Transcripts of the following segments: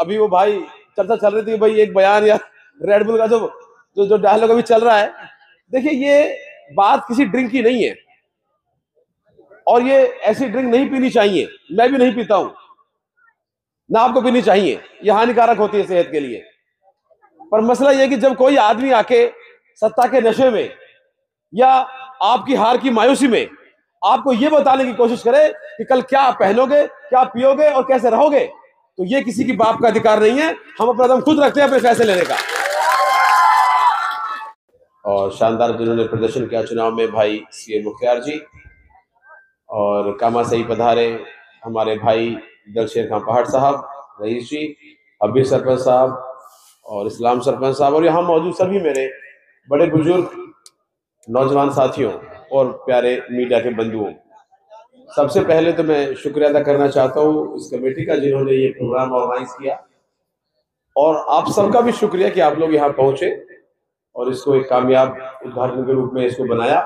अभी वो भाई चर्चा चल रही थी भाई, एक बयान या रेड बुल का जो जो जो डायलॉग अभी चल रहा है, देखिए ये बात किसी ड्रिंक की नहीं है और ये ऐसी ड्रिंक नहीं पीनी चाहिए। मैं भी नहीं पीता हूं, ना आपको पीनी चाहिए, ये हानिकारक होती है सेहत के लिए। पर मसला ये कि जब कोई आदमी आके सत्ता के नशे में या आपकी हार की मायूसी में आपको ये बताने की कोशिश करे कि कल क्या पहनोगे, क्या पियोगे और कैसे रहोगे, तो ये किसी की बाप का अधिकार नहीं है। हम अपना दम खुद रखते हैं अपने फैसले लेने का। और शानदार जिन्होंने प्रदर्शन किया चुनाव में भाई सीए मुख्तार जी, और कामा सही पधारे हमारे भाई दलशेर खां पहाड़ साहब, रईस जी, हबीब सरपंच साहब और इस्लाम सरपंच साहब, और यहाँ मौजूद सभी मेरे बड़े बुजुर्ग नौजवान साथियों और प्यारे मीडिया के बंधुओं। सबसे पहले तो मैं शुक्रिया अदा करना चाहता हूँ इस कमेटी का जिन्होंने ये प्रोग्राम ऑर्गेनाइज किया, और आप सबका भी शुक्रिया कि आप लोग यहाँ पहुंचे और इसको एक कामयाब उद्घाटन के रूप में इसको बनाया।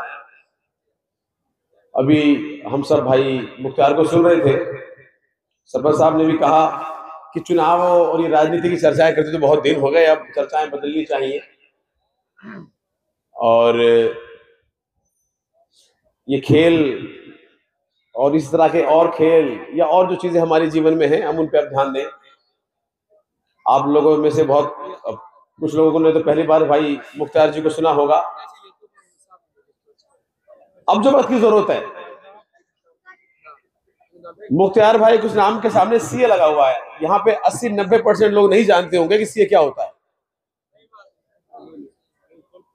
अभी हम सब भाई मुख्तार को सुन रहे थे, सरपंच साहब ने भी कहा कि चुनाव और ये राजनीति की चर्चाएं करते तो बहुत दिन हो गए, अब चर्चाएं बदलनी चाहिए। और ये खेल और इस तरह के और खेल या और जो चीजें हमारे जीवन में हैं, हम उन पर ध्यान दें। आप लोगों में से बहुत कुछ लोगों ने तो पहली बार भाई मुख्तार जी को सुना होगा। अब जो बात की जरूरत है, मुख्तार भाई कुछ नाम के सामने सीए लगा हुआ है। यहाँ पे 80-90% लोग नहीं जानते होंगे कि सीए क्या होता है।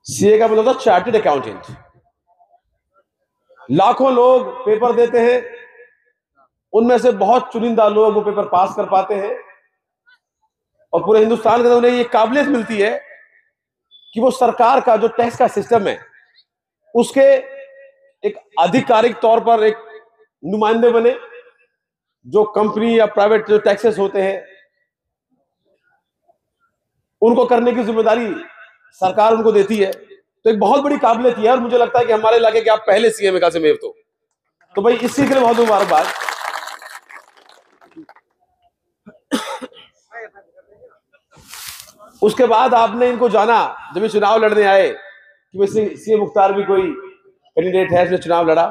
सीए का मतलब होता है चार्टर्ड अकाउंटेंट। लाखों लोग पेपर देते हैं, उनमें से बहुत चुनिंदा लोग वो पेपर पास कर पाते हैं, और पूरे हिंदुस्तान के अंदर उन्हें ये काबिलियत मिलती है कि वो सरकार का जो टैक्स का सिस्टम है उसके एक आधिकारिक तौर पर एक नुमाइंदे बने। जो कंपनी या प्राइवेट जो टैक्सेस होते हैं उनको करने की जिम्मेदारी सरकार उनको देती है। तो एक बहुत बड़ी काबिलियत है, और मुझे लगता है कि हमारे इलाके के आप पहले सीएम का मेयर तो भाई इसी के लिए बहुत मुबारकबाद। उसके बाद आपने इनको जाना जब ये चुनाव लड़ने आए कि वैसे सीए मुख्तार भी कोई कैंडिडेट है, इसने चुनाव लड़ा,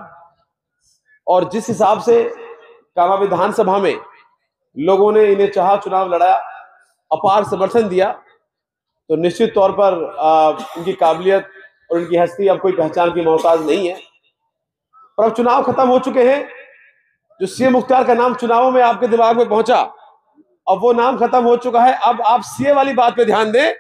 और जिस हिसाब से कामा विधानसभा में लोगों ने इन्हें चाहा, चुनाव लड़ा, अपार समर्थन दिया, तो निश्चित तौर पर इनकी काबिलियत और इनकी हस्ती अब कोई पहचान की मोहताज नहीं है। पर अब चुनाव खत्म हो चुके हैं। जो सीए मुख्तार का नाम चुनावों में आपके दिमाग में पहुंचा, अब वो नाम खत्म हो चुका है। अब आप सीए वाली बात पे ध्यान दें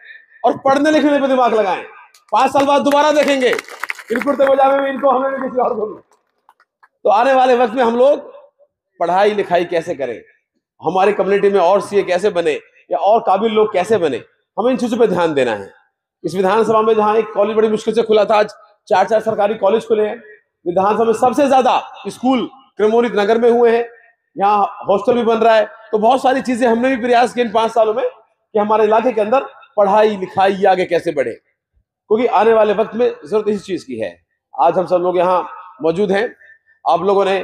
और पढ़ने लिखने पे दिमाग लगाएं। 5 साल बाद दोबारा देखेंगे इन कुर्ते पजामे में इनको, हमें भी किसी और को। तो आने वाले वक्त में हम लोग पढ़ाई लिखाई कैसे करें, हमारी कम्युनिटी में और सीए कैसे बने या और काबिल लोग कैसे बने, हमें इन चीजों पे ध्यान देना है। इस विधानसभा में जहां एक कॉलेज बड़ी मुश्किल से खुला था, आज 4 सरकारी कॉलेज खुले हैं। विधानसभा में सबसे ज्यादा स्कूल क्रमोरित नगर में हुए हैं, यहाँ हॉस्टल भी बन रहा है। तो बहुत सारी चीजें हमने भी प्रयास किए इन 5 सालों में कि हमारे इलाके के अंदर पढ़ाई लिखाई आगे कैसे बढ़े, क्योंकि आने वाले वक्त में जरूरत इसी चीज की है। आज हम सब लोग यहाँ मौजूद हैं, आप लोगों ने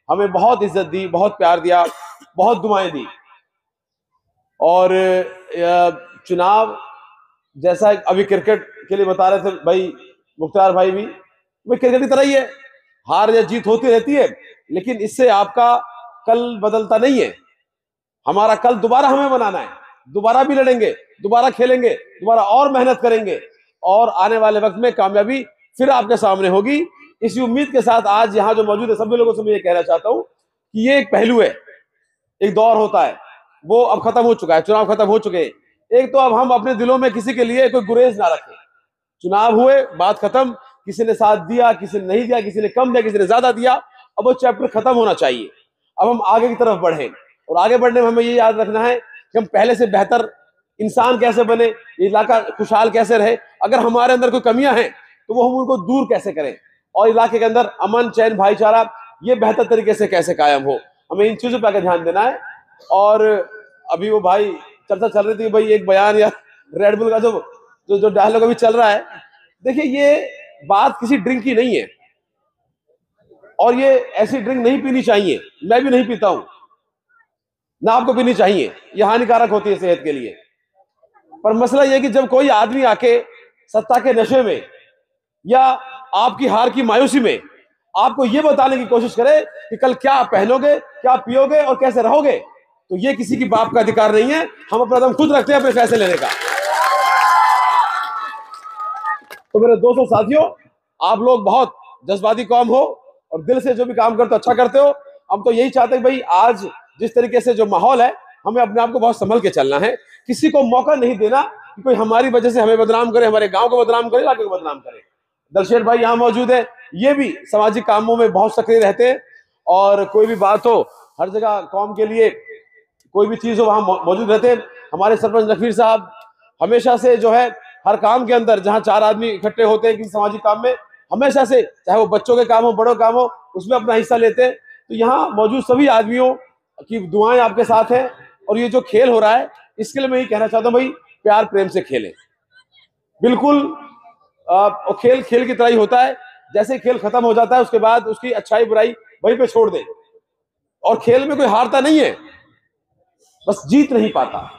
हमें बहुत इज्जत दी, बहुत प्यार दिया, बहुत दुआएं दी, और चुनाव जैसा अभी क्रिकेट के लिए बता रहे थे भाई मुख्तार भाई भी, भाई क्रिकेट की तरह ही है, हार या जीत होती रहती है, लेकिन इससे आपका कल बदलता नहीं है। हमारा कल दोबारा हमें बनाना है, दोबारा भी लड़ेंगे, दोबारा खेलेंगे, दोबारा और मेहनत करेंगे, और आने वाले वक्त में कामयाबी फिर आपके सामने होगी। इसी उम्मीद के साथ आज यहाँ जो मौजूद है सभी लोगों से मैं ये कहना चाहता हूँ कि ये एक पहलू है, एक दौर होता है, वो अब खत्म हो चुका है, चुनाव खत्म हो चुके हैं। एक तो अब हम अपने दिलों में किसी के लिए कोई गुरेज ना रखें। चुनाव हुए, बात खत्म, किसी ने साथ दिया, किसी ने नहीं दिया, किसी ने कम दिया, किसी ने ज्यादा दिया, अब वो चैप्टर खत्म होना चाहिए। अब हम आगे की तरफ बढ़ें, और आगे बढ़ने में हमें ये याद रखना है कि हम पहले से बेहतर इंसान कैसे बने, इलाका खुशहाल कैसे रहे, अगर हमारे अंदर कोई कमियां हैं तो वो हम उनको दूर कैसे करें, और इलाके के अंदर अमन चैन भाईचारा ये बेहतर तरीके से कैसे कायम हो, हमें इन चीजों पर ध्यान देना है। और अभी वो भाई चर्चा चल रही थी भाई, एक बयान या रेड बुल का जो जो जो डायलॉग अभी चल रहा है, देखिए ये बात किसी ड्रिंक की नहीं है और ये ऐसी ड्रिंक नहीं पीनी चाहिए। मैं भी नहीं पीता हूं, ना आपको पीनी चाहिए, ये हानिकारक होती है सेहत के लिए। पर मसला यह कि जब कोई आदमी आके सत्ता के नशे में या आपकी हार की मायूसी में आपको यह बताने की कोशिश करे कि कल क्या पहनोगे, क्या पियोगे और कैसे रहोगे, तो ये किसी की बाप का अधिकार नहीं है। हम अपना दम खुद रखते हैं अपने फैसले लेने का। तो मेरे दोस्तों साथियों, आप लोग बहुत जज्बाती कौम हो और दिल से जो भी काम करते हो अच्छा करते हो। हम तो यही चाहते हैं भाई, आज जिस तरीके से जो माहौल है, हमें अपने आप को बहुत संभल के चलना है। किसी को मौका नहीं देना कि कोई हमारी वजह से हमें बदनाम करे, हमारे गांव को बदनाम करे, इलाके को बदनाम करे। दलशेर भाई यहाँ मौजूद है, ये भी सामाजिक कामों में बहुत सक्रिय रहते हैं और कोई भी बात हो, हर जगह कौम के लिए कोई भी चीज हो वहां मौजूद रहते हैं। हमारे सरपंच नकवीर साहब हमेशा से जो है हर काम के अंदर जहां 4 आदमी इकट्ठे होते हैं किसी सामाजिक काम में, हमेशा से चाहे वो बच्चों के काम हो, बड़ों काम हो, उसमें अपना हिस्सा लेते हैं। तो यहाँ मौजूद सभी आदमियों की दुआएं आपके साथ हैं। और ये जो खेल हो रहा है, इसके लिए मैं ये कहना चाहता हूँ भाई, प्यार प्रेम से खेलें। बिल्कुल खेल खेल की तरह ही होता है। जैसे खेल खत्म हो जाता है उसके बाद उसकी अच्छाई बुराई वहीं पे छोड़ दें। और खेल में कोई हारता नहीं है, बस जीत नहीं पाता।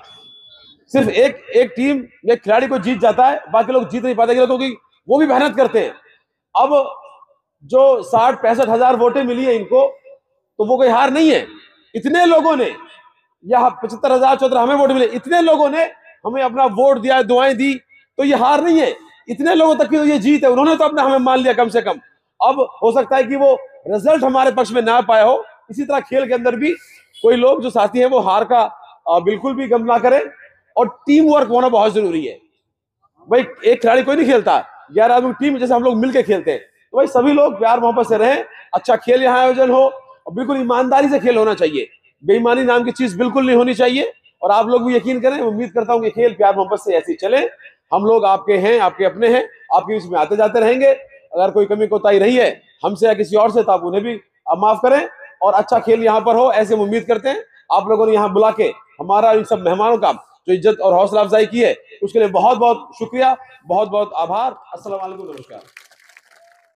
सिर्फ एक टीम में खिलाड़ी को जीत जाता है, बाकी लोग जीत नहीं पाते क्योंकि वो भी मेहनत करते हैं। अब जो 60-65 हजार वोटें मिली है इनको, तो वो कोई हार नहीं है। इतने लोगों ने, या 75,000 हमें वोट मिले, इतने लोगों ने हमें अपना वोट दिया, दुआएं दी, तो ये हार नहीं है। इतने लोगों तक की तो ये जीत है। उन्होंने तो अपना हमें मान लिया कम से कम। अब हो सकता है कि वो रिजल्ट हमारे पक्ष में ना पाया हो। इसी तरह खेल के अंदर भी कोई लोग जो साथी हैं वो हार का बिल्कुल भी गम ना करें। और टीम वर्क होना बहुत जरूरी है भाई। एक खिलाड़ी कोई नहीं खेलता, 11 आदमी टीम जैसे हम लोग मिलकर खेलते हैं। तो भाई सभी लोग प्यार मोहब्बत से रहें, अच्छा खेल यहाँ आयोजन हो और बिल्कुल ईमानदारी से खेल होना चाहिए। बेईमानी नाम की चीज बिल्कुल नहीं होनी चाहिए। और आप लोग भी यकीन करें, उम्मीद करता हूं कि खेल प्यार मोहब्बत से ऐसे चले। हम लोग आपके हैं, आपके अपने हैं, आपके बीच में आते जाते रहेंगे। अगर कोई कमी कोताही रही है हमसे या किसी और से, तो आप उन्हें भी माफ करें। और अच्छा खेल यहाँ पर हो, ऐसे हम उम्मीद करते हैं। आप लोगों ने यहाँ बुला के हमारा, इन सब मेहमानों का जो इज्जत और हौसला अफजाई की है, उसके लिए बहुत बहुत शुक्रिया, बहुत बहुत आभार। अस्सलाम वालेकुम, नमस्कार।